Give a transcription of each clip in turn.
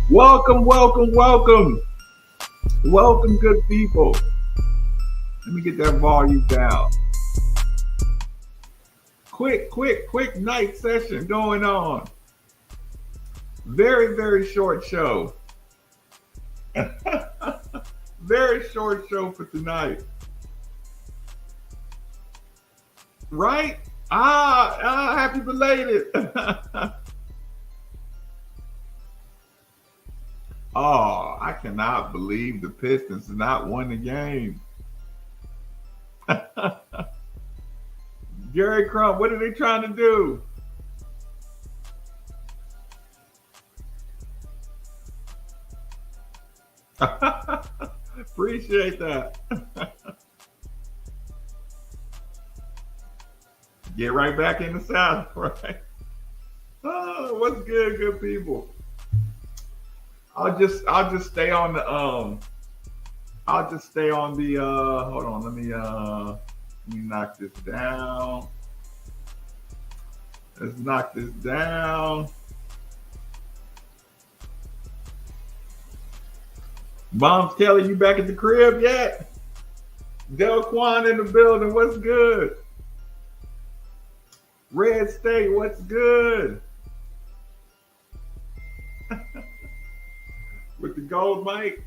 Welcome, welcome, welcome. Welcome, good people. Let me get that volume down. Quick night session going on. Very short show. Very short show for tonight. Right? Happy belated. Oh, I cannot believe the Pistons did not win the game. Gary Crump, what are they trying to do? Appreciate that. Get right back in the South, right? Oh, what's good people? I'll just stay on the hold on, let me knock this down. Let's knock this down. Mom's Kelly, you back at the crib yet? Del Quan in the building. What's good? Red State, what's good? With the gold mic.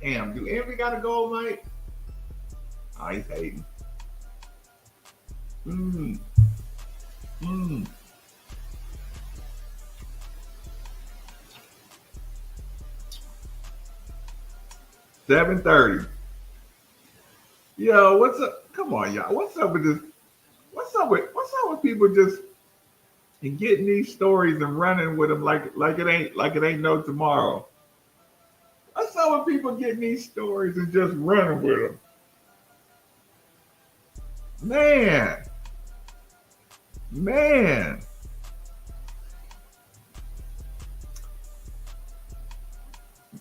Damn, do Envy got a gold mic? Oh, he's hating. Mmm. Mmm. 7:30. Yo, what's up? Come on, y'all. What's up with this? What's up with people just getting these stories and running with them like it ain't no tomorrow? What's up with people getting these stories and just running with them? Man, man.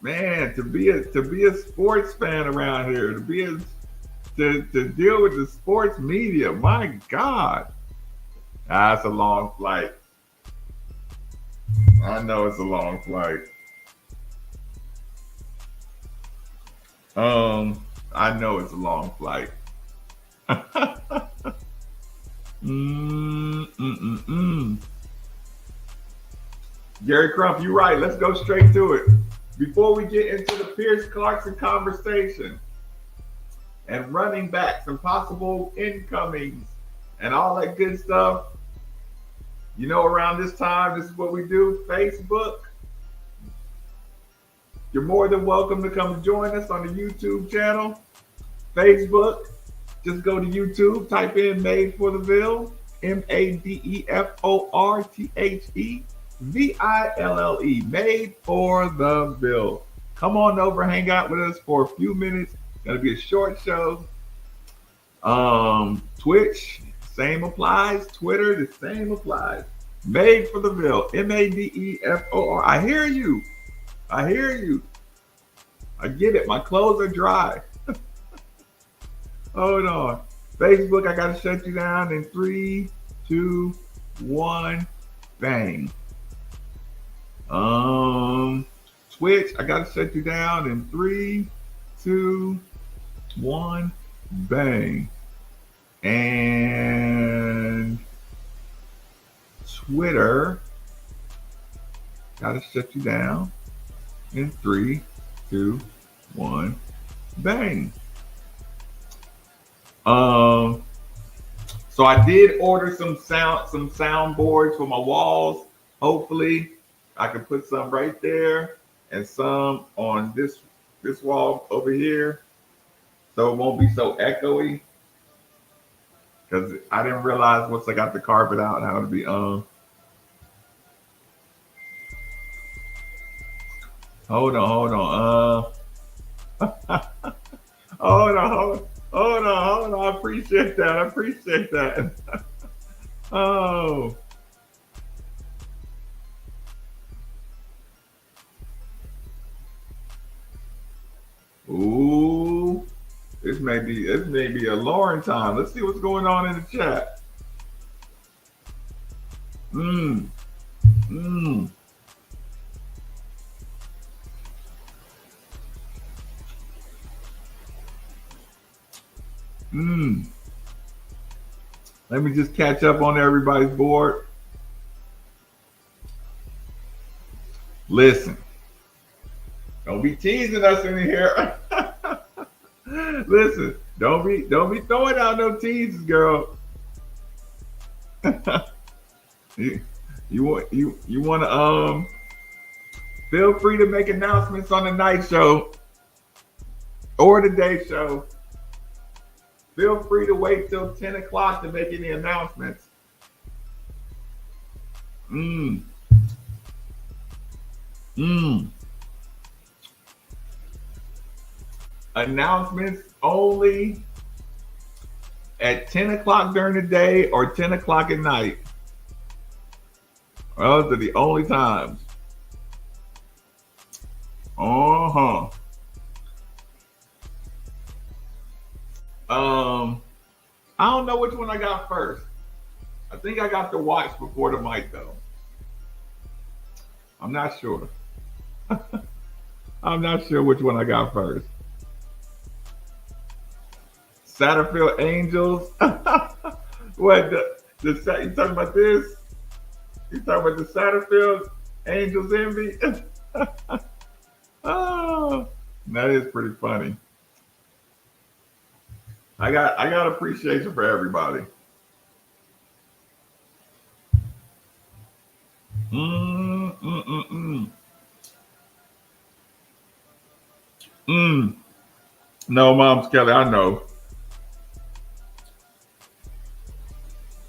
Man, to be a sports fan around here, to deal with the sports media, my God, that's a long flight. I know it's a long flight. I know it's a long flight. Gary Crump, you're right. Let's go straight to it. Before we get into the Pierce Clarkson conversation and running backs and possible incomings and all that good stuff, you know, around this time, this is what we do. Facebook. You're more than welcome to come join us on the YouTube channel. Facebook. Just go to YouTube, type in Made for the Ville, MadeForTheVille, Made for the Ville. Come on over, hang out with us for a few minutes. Gonna be a short show. Twitch, same applies. Twitter, the same applies. Made for the Ville, MadeFor. I hear you. I hear you. I get it. My clothes are dry. Hold on. Facebook, I gotta shut you down in 3, 2, 1, bang. Twitch, I gotta shut you down in 3, 2, 1, bang. And Twitter, gotta shut you down in 3, 2, 1, bang. So I did order some soundboards for my walls. Hopefully, I can put some right there and some on this wall over here, so it won't be so echoey. Because I didn't realize once I got the carpet out how to be Hold on. Hold on. I appreciate that. Oh. Ooh. This may be a Lauren time. Let's see what's going on in the chat. Let me just catch up on everybody's board. Listen, don't be teasing us in here. Listen, don't be throwing out no teases, girl. you want to feel free to make announcements on the night show or the day show. Feel free to wait till 10 o'clock to make any announcements. Announcements only at 10 o'clock during the day or 10 o'clock at night. Those are the only times. I don't know which one I got first. I think I got the watch before the mic though. I'm not sure. I'm not sure which one I got first. Satterfield Angels. What you talking about this? You talking about the Satterfield Angels envy? Oh, that is pretty funny. I got appreciation for everybody. Mm, mm, mm, mm. Mm. No, Mom's Kelly, I know.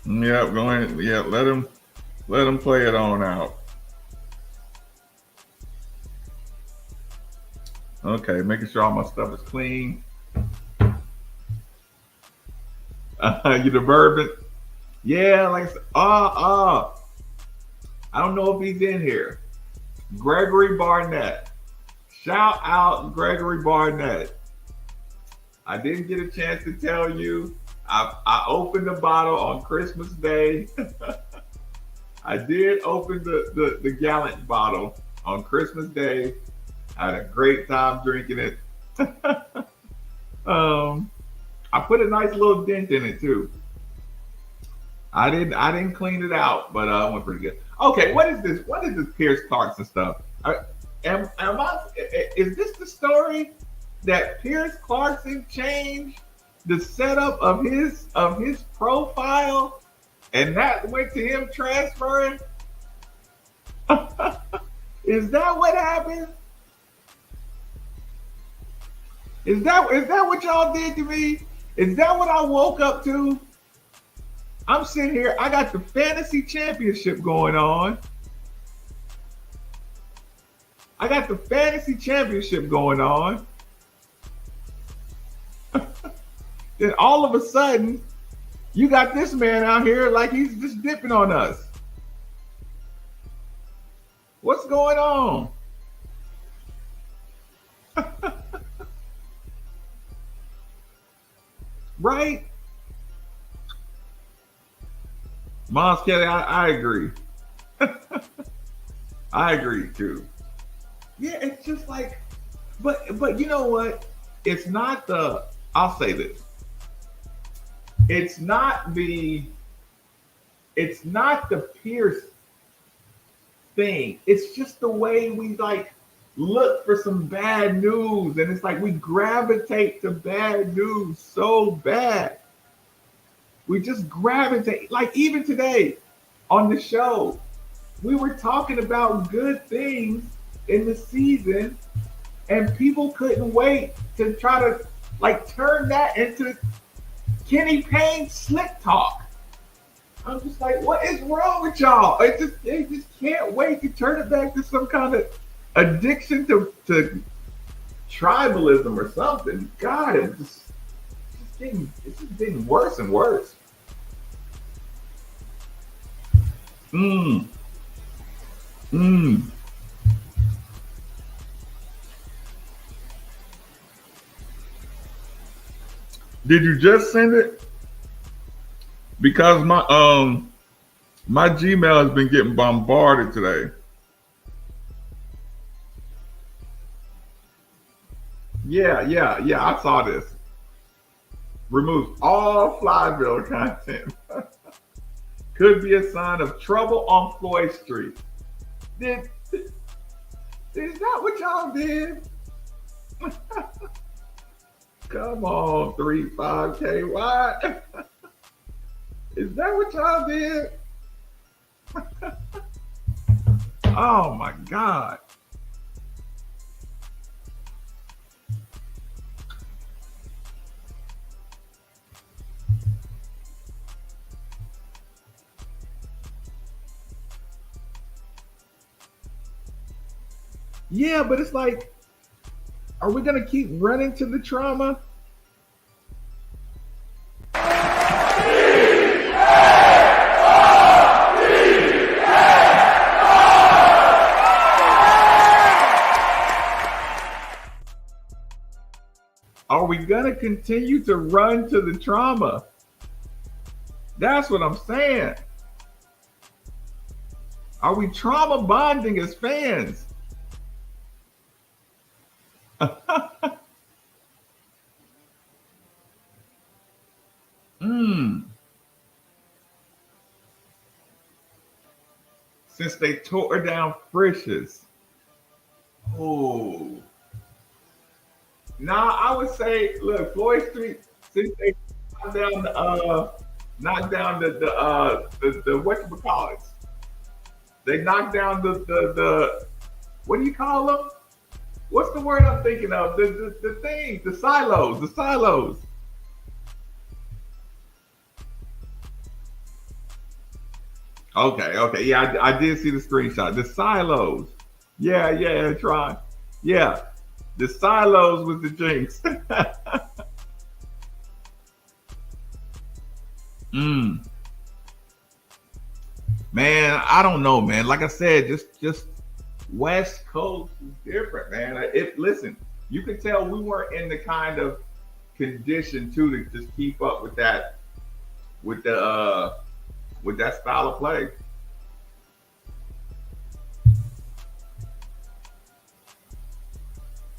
Yeah, go ahead. Yeah, let him play it on out. Okay, making sure all my stuff is clean. You the bourbon? Yeah, like I said, I don't know if he's in here. Gregory Barnett. Shout out Gregory Barnett. I didn't get a chance to tell you. I opened the bottle on Christmas Day. I did open the Gallant bottle on Christmas Day. I had a great time drinking it. um, I put a nice little dent in it too. I didn't clean it out, but it went pretty good. Okay, what is this? What is this Pierce Clarkson stuff? Is this the story that Pierce Clarkson changed the setup of his profile, and that went to him transferring? Is that what happened? Is that what y'all did to me? Is that what I woke up to? I'm sitting here. I got the fantasy championship going on. I got the fantasy championship going on. Then all of a sudden, you got this man out here like he's just dipping on us. What's going on? Right? Mons Kelly, I agree. I agree too. Yeah, it's just like, but you know what? It's not the. I'll say this. It's not the. It's not the Pierce thing. It's just the way we like look for some bad news, and it's like we gravitate to bad news so bad. We just gravitate. Like even today on the show, we were talking about good things in the season, and people couldn't wait to try to like turn that into Kenny Payne slick talk. I'm just like, what is wrong with y'all? They just can't wait to turn it back to some kind of addiction to tribalism or something. God, it's just getting worse and worse. Mm. Mm. Did you just send it? Because my Gmail has been getting bombarded today. Yeah. I saw this. Removes all Flyville content. Could be a sign of trouble on Floyd Street. Is that what y'all did? Come on, 35KY. Is that what y'all did? Oh my God. Yeah, but it's like, are we gonna keep running to the trauma? Are we gonna continue to run to the trauma? That's what I'm saying. Are we trauma bonding as fans? mm. Since they tore down Frisch's. Oh. Now I would say, look, Floyd Street, since they knocked down the whatchamacallits. They knocked down the what do you call them? What's the word I'm thinking of? The things, the silos. Okay. Yeah, I did see the screenshot. The silos. Yeah, try. Yeah. The silos was the jinx. mm. Man, I don't know, man. Like I said, just West Coast is different, man. Listen, you could tell we weren't in the kind of condition too to just keep up with that with that style of play.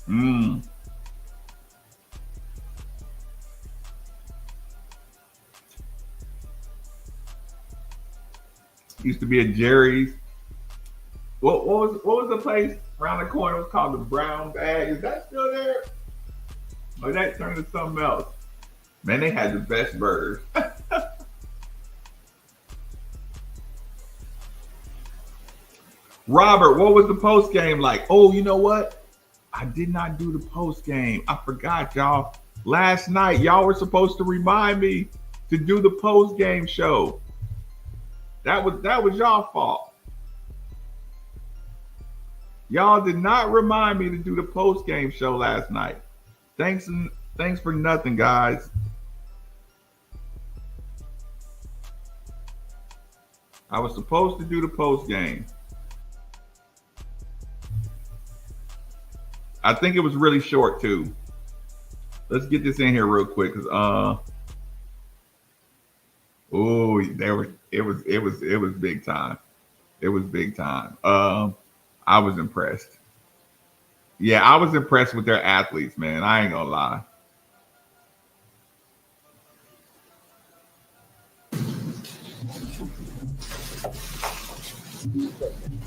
Mm. Used to be a Jerry's. What was the place around the corner? It was called the Brown Bag. Is that still there? Or that turned into something else? Man, they had the best burgers. Robert, what was the post game like? Oh, you know what? I did not do the post game. I forgot, y'all. Last night, y'all were supposed to remind me to do the post game show. That was y'all fault. Y'all did not remind me to do the post game show last night. Thanks for nothing, guys. I was supposed to do the post game. I think it was really short too. Let's get this in here real quick, cause it was big time. It was big time. I was impressed. Yeah, I was impressed with their athletes, man. I ain't gonna lie.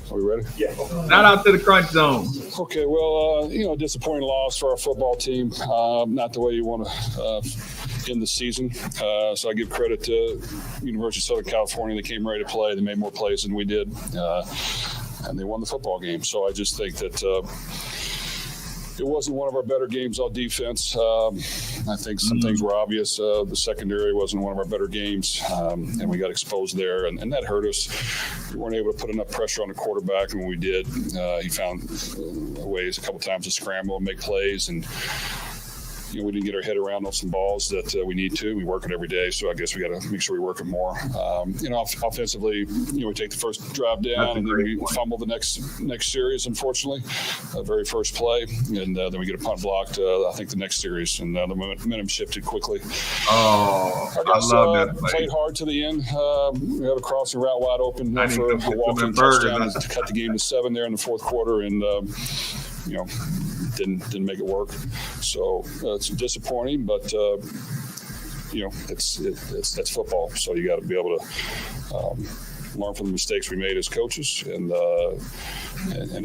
Are we ready? Yeah. Shout out to the Crunch Zone. Okay, well, disappointing loss for our football team. Not the way you want to end the season. So I give credit to University of Southern California. They came ready to play. They made more plays than we did, and they won the football game. So I just think that it wasn't one of our better games on defense. I think some things were obvious. The secondary wasn't one of our better games, and we got exposed there, and that hurt us. We weren't able to put enough pressure on the quarterback, and when we did, he found ways a couple times to scramble and make plays, and we didn't get our head around on some balls that we need to. We work it every day, so I guess we got to make sure we work it more. Offensively, we take the first drive down, and then we fumble the next series, unfortunately, very first play, and then we get a punt blocked, I think, the next series, and the momentum shifted quickly. Oh, I love that play. Played hard to the end. We have a crossing route wide open for a walk-in touchdown to cut the game to 7 there in the fourth quarter, and didn't make it work. So it's disappointing, but that's football. So you got to be able to learn from the mistakes we made as coaches and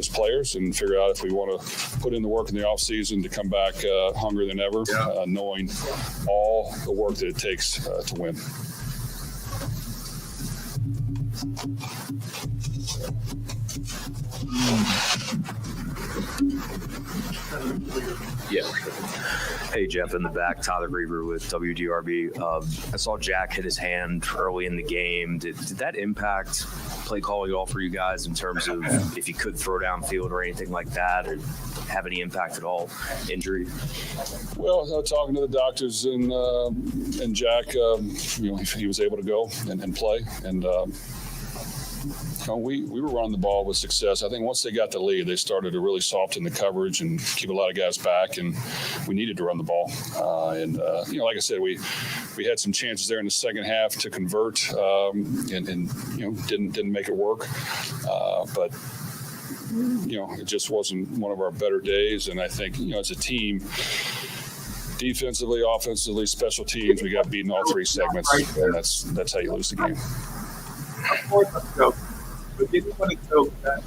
as players, and figure out if we want to put in the work in the off season to come back hungrier than ever, knowing all the work that it takes to win. Yeah. Hey, Jeff, in the back, Tyler Griever with WDRB. I saw Jack hit his hand early in the game. Did that impact play calling at all for you guys in terms of if you could throw downfield or anything like that, or have any impact at all? Injury? Well, talking to the doctors and Jack, he was able to go and play, and we were running the ball with success. I think once they got the lead, they started to really soften the coverage and keep a lot of guys back, and we needed to run the ball. Like I said, we had some chances there in the second half to convert, and didn't make it work. But it just wasn't one of our better days. And I think, as a team, defensively, offensively, special teams, we got beaten all three segments, and that's how you lose the game. Of course, I'm joking, but didn't want to joke that.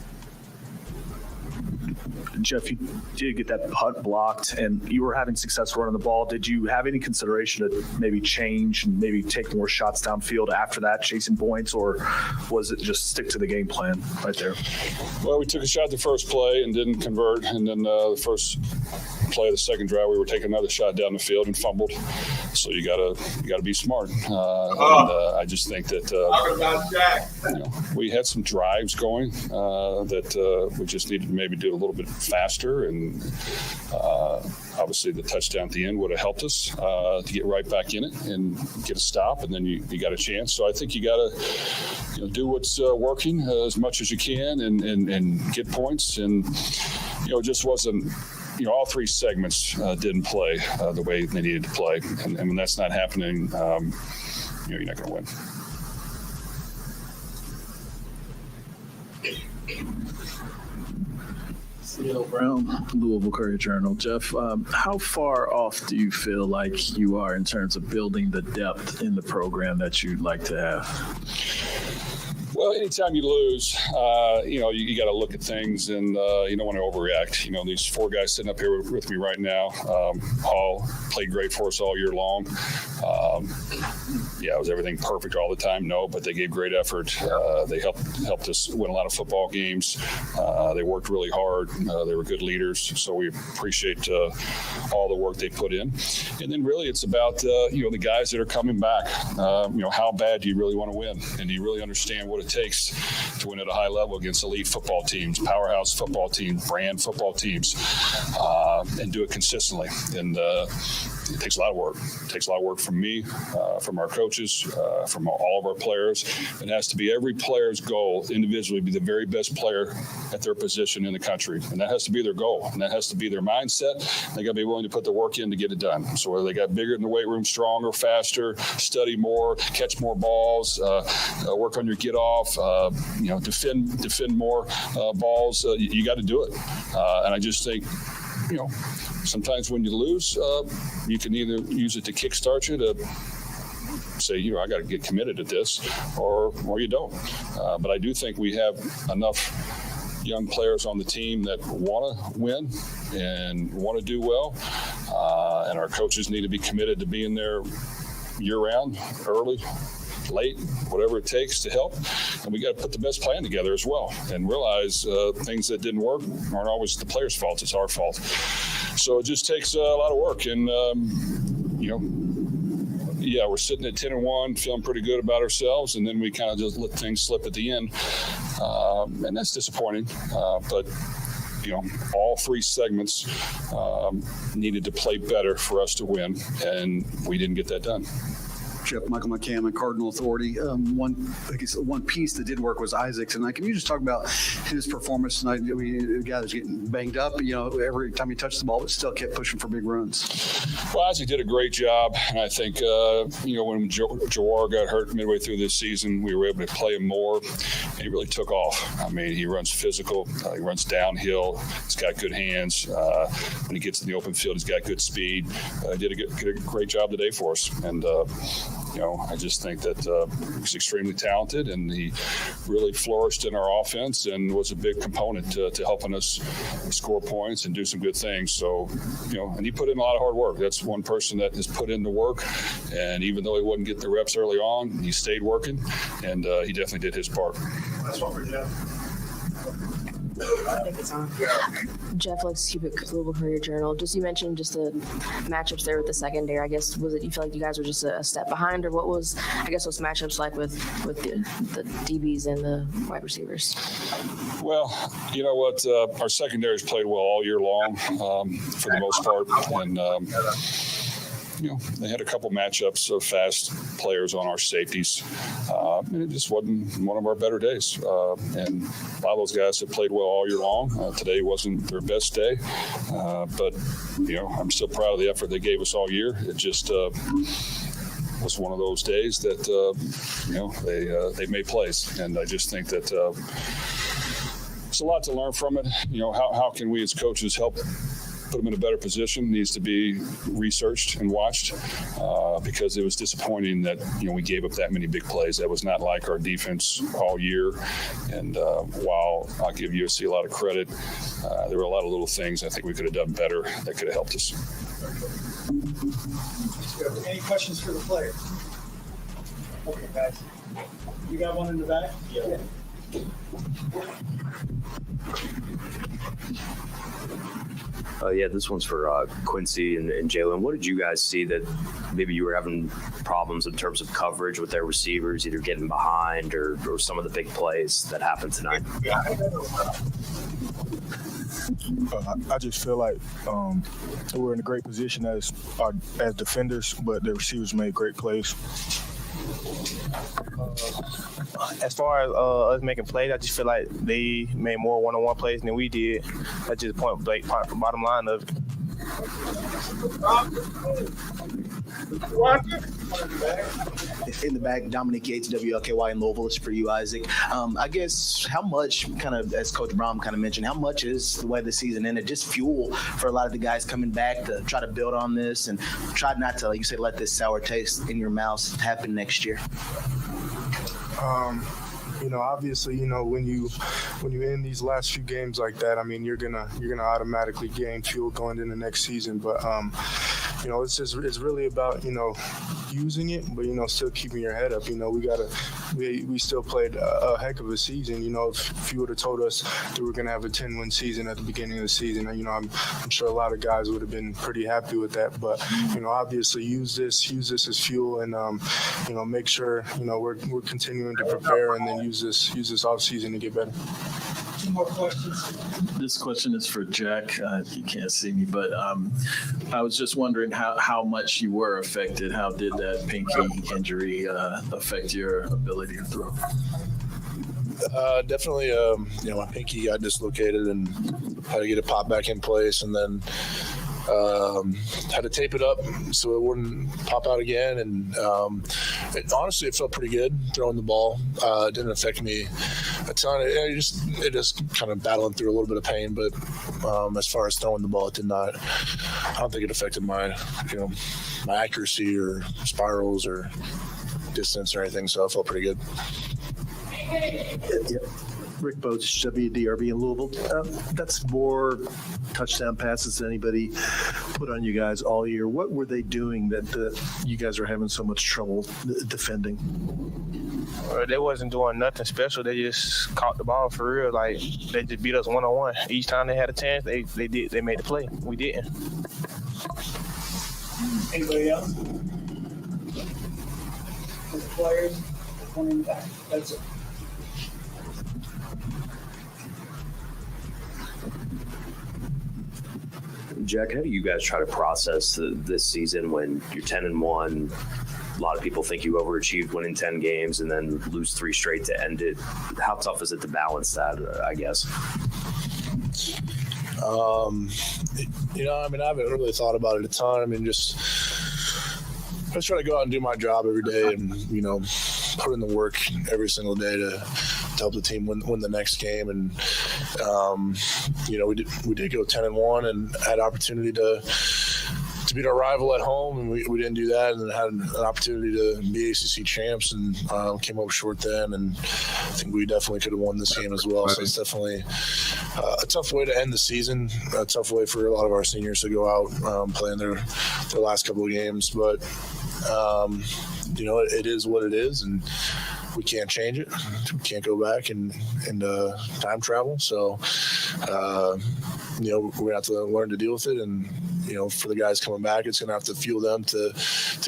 Jeff, you did get that putt blocked, and you were having success running the ball. Did you have any consideration to maybe change and maybe take more shots downfield after that, chasing points, or was it just stick to the game plan right there? Well, we took a shot the first play and didn't convert, and then the first play of the second drive, we were taking another shot down the field and fumbled. So you gotta be smart. And I just think that we had some drives going that we just needed to maybe do a little bit faster, and obviously the touchdown at the end would have helped us to get right back in it and get a stop, and then you got a chance. So I think you got to do what's working as much as you can and get points, and it just wasn't. All three segments didn't play the way they needed to play, and when that's not happening, you're not going to win. Ville Brown, Louisville Courier-Journal. Jeff, how far off do you feel like you are in terms of building the depth in the program that you'd like to have? Well, anytime you lose, you got to look at things, and you don't want to overreact. These four guys sitting up here with me right now, all played great for us all year long. Was everything perfect all the time? No, but they gave great effort. They helped us win a lot of football games. They worked really hard. They were good leaders, so we appreciate all the work they put in. And then really it's about, the guys that are coming back. How bad do you really want to win? And do you really understand what it takes to win at a high level against elite football teams, powerhouse football teams, brand football teams, and do it consistently? And it takes a lot of work. It takes a lot of work from me, from our coaches, from all of our players. It has to be every player's goal individually, be the very best player at their position in the country. And that has to be their goal. And that has to be their mindset. They got to be willing to put the work in to get it done. So whether they got bigger in the weight room, stronger, faster, study more, catch more balls, work on your get off, defend more balls, you got to do it. And I just think, sometimes when you lose, you can either use it to kickstart you to say, I got to get committed to this, or you don't. But I do think we have enough young players on the team that want to win and want to do well. And our coaches need to be committed to being there year-round, early, late, whatever it takes to help. And we got to put the best plan together as well and realize things that didn't work aren't always the players' fault. It's our fault. So it just takes a lot of work. And, we're sitting at 10-1, feeling pretty good about ourselves. And then we kind of just let things slip at the end. And that's disappointing. But all three segments needed to play better for us to win. And we didn't get that done. Jeff, Michael McCammon, Cardinal Authority. One piece that did work was Isaac tonight. Can you just talk about his performance tonight? The guy was getting banged up, every time he touched the ball, but still kept pushing for big runs. Well, Isaac did a great job. And I think, when Jawar got hurt midway through this season, we were able to play him more. And he really took off. I mean, he runs physical. He runs downhill. He's got good hands. When he gets in the open field, he's got good speed. Did a great job today for us. And, I just think that he's extremely talented, and he really flourished in our offense and was a big component to helping us score points and do some good things. So, and he put in a lot of hard work. That's one person that has put in the work, and even though he wasn't getting the reps early on, he stayed working, and he definitely did his part. That's what we're doing. I think it's on. Jeff, let's keep it Louisville Courier-Journal. You mentioned just the matchups there with the secondary. I guess, was it you feel like you guys were just a step behind, or what was, those matchups like with the DBs and the wide receivers? Well, you know what? Our secondaries played well all year long for the most part. And, they had a couple matchups of fast players on our safeties. And it just wasn't one of our better days. And a lot of those guys have played well all year long. Today wasn't their best day. But, I'm still proud of the effort they gave us all year. It just was one of those days that, they made plays. And I just think that It's a lot to learn from it. How can we as coaches help put them in a better position? Needs to be researched and watched because it was disappointing that we gave up that many big plays. That was not like our defense all year. And while I'll give USC a lot of credit, there were a lot of little things I think we could have done better that could have helped us. Any questions for the players? Okay, guys. You got one in the back? Yeah. Yeah, this one's for Quincy and Jalen. What did you guys see that maybe you were having problems in terms of coverage with their receivers, either getting behind or some of the big plays that happened tonight? I just feel like we're in a great position as defenders, but the receivers made great plays. As far as us making plays, I just feel like they made more one-on-one plays than we did. That's just bottom line of it. In the back, Dominic Yates, WLKY in Louisville. It's for you, Isaac. I guess how much, kind of as Coach Brown kind of mentioned, how much is the way the season ended just fuel for a lot of the guys coming back to try to build on this and try not to, like you said, let this sour taste in your mouth happen next year? Obviously, when you end these last few games like that, I mean, you're gonna automatically gain fuel going into next season. But it's really about using it, but still keeping your head up. We still played a heck of a season. If you would have told us that we're gonna have a 10-win season at the beginning of the season, I'm sure a lot of guys would have been pretty happy with that. But obviously use this as fuel, and make sure we're continuing to prepare, and then use this off season to get better. Two more questions. This question is for Jack. You can't see me, but I was just wondering how much you were affected. How did that pinky injury affect your ability to throw? Definitely, my pinky got dislocated and had to get it popped back in place, and then had to tape it up so it wouldn't pop out again. And honestly, it felt pretty good throwing the ball. It didn't affect me a ton. It just kind of battling through a little bit of pain, but as far as throwing the ball, it did not. I don't think it affected my accuracy or spirals or distance or anything. So I felt pretty good. Rick Boats, WDRB in Louisville. That's more touchdown passes than anybody put on you guys all year. What were they doing that you guys are having so much trouble defending? They wasn't doing nothing special. They just caught the ball for real. Like, they just beat us one-on-one. Each time they had a chance, they made the play. We didn't. Anybody else? For the players, one in the back. That's it. Jack, how do you guys try to process this season when you're 10-1? A lot of people think you overachieved winning 10 games and then lose 3 straight to end it. How tough is it to balance that, I guess? I haven't really thought about it a ton. I just try to go out and do my job every day and, put in the work every single day to help the team win the next game. And, we did go 10-1 and had opportunity to beat our rival at home, and we didn't do that, and then had an opportunity to be ACC champs and came up short then. And I think we definitely could have won this game as well. So it's definitely a tough way to end the season, a tough way for a lot of our seniors to go out playing their last couple of games. But, it is what it is, and we can't change it. We can't go back and time travel. So, we're going to have to learn to deal with it. And, for the guys coming back, it's going to have to fuel them to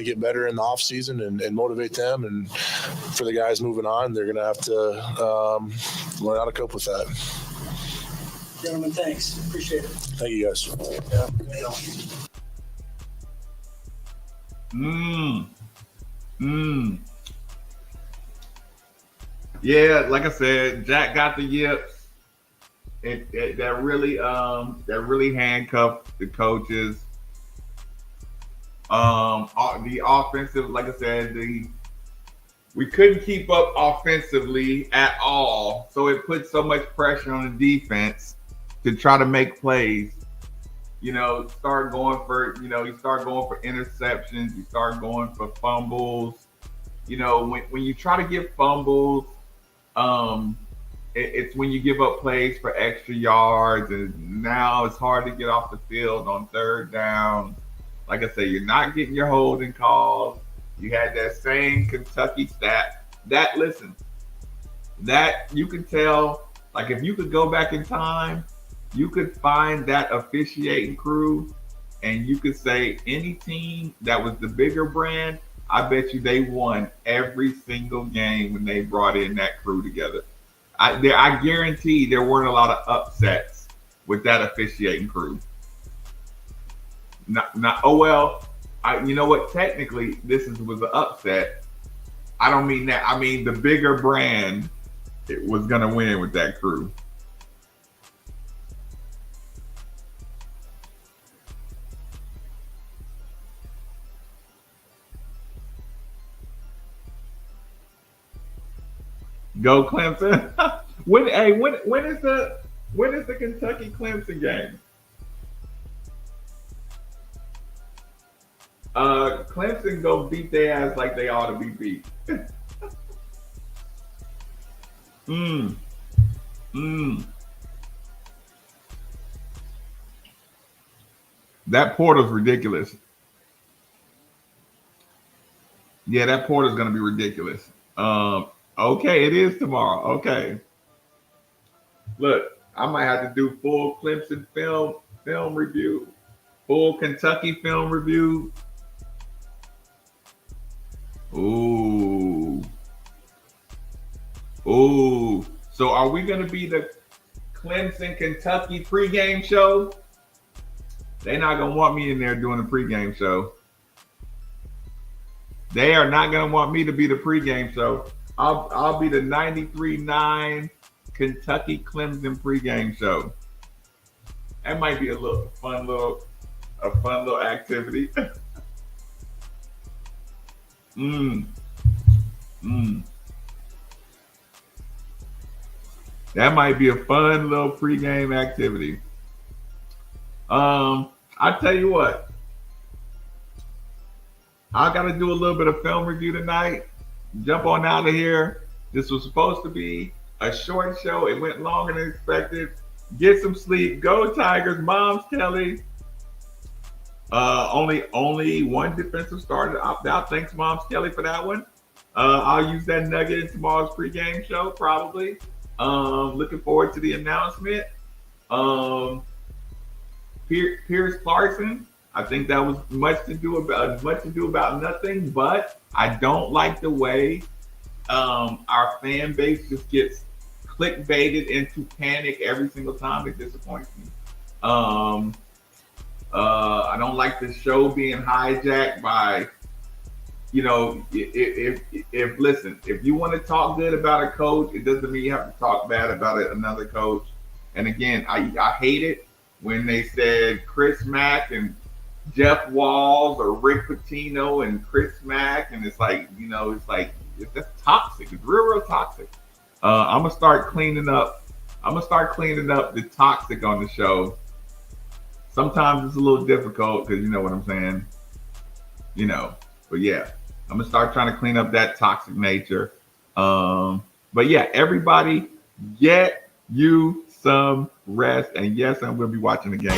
get better in the off season and motivate them. And for the guys moving on, they're going to have to learn how to cope with that. Gentlemen, thanks. Appreciate it. Thank you, guys. Yeah, like I said, Jack got the yips. That really handcuffed the coaches. The offensive, like I said, the we couldn't keep up offensively at all. So it put so much pressure on the defense to try to make plays. You start going for interceptions, you start going for fumbles. When you try to get fumbles, it's when you give up plays for extra yards, and now it's hard to get off the field on third down. Like I say, you're not getting your holding calls. You had that same Kentucky stat. That you could tell, like if you could go back in time, you could find that officiating crew and you could say any team that was the bigger brand, I bet you they won every single game when they brought in that crew together. I guarantee there weren't a lot of upsets with that officiating crew. You know what? Technically, was an upset. I don't mean that. I mean the bigger brand was going to win with that crew. Go Clemson! when is the Kentucky Clemson game? Clemson go beat their ass like they ought to be beat. That portal's ridiculous. Yeah, that portal's gonna be ridiculous. Okay, it is tomorrow. Okay. Look, I might have to do full Clemson film review, full Kentucky film review. Ooh. So are we going to be the Clemson Kentucky pregame show? They're not going to want me in there doing a pregame show. They are not going to want me to be the pregame show. I'll be the 93.9 Kentucky Clemson pregame show. That might be a fun little activity. That might be a fun little pregame activity. I tell you what, I got to do a little bit of film review tonight. Jump on out of here. This was supposed to be a short show. It went longer than expected. Get some sleep. Go Tigers. Mom's Kelly. Only one defensive starter opt out. Thanks, Mom's Kelly, for that one. I'll use that nugget in tomorrow's pregame show, probably. Looking forward to the announcement. Pierce Clarkson. I think that was much to do about nothing, but I don't like the way our fan base just gets clickbaited into panic every single time. It disappoints me. I don't like the show being hijacked by, if you want to talk good about a coach, it doesn't mean you have to talk bad about another coach. And again, I hate it when they said Chris Mack and Jeff Walls or Rick Pitino and Chris Mack, and it's like, that's toxic. It's real toxic. I'm gonna start cleaning up the toxic on the show. Sometimes it's a little difficult because you know what I'm saying. But yeah, I'm gonna start trying to clean up that toxic nature. But yeah, everybody get you some rest. And yes, I'm gonna be watching the game.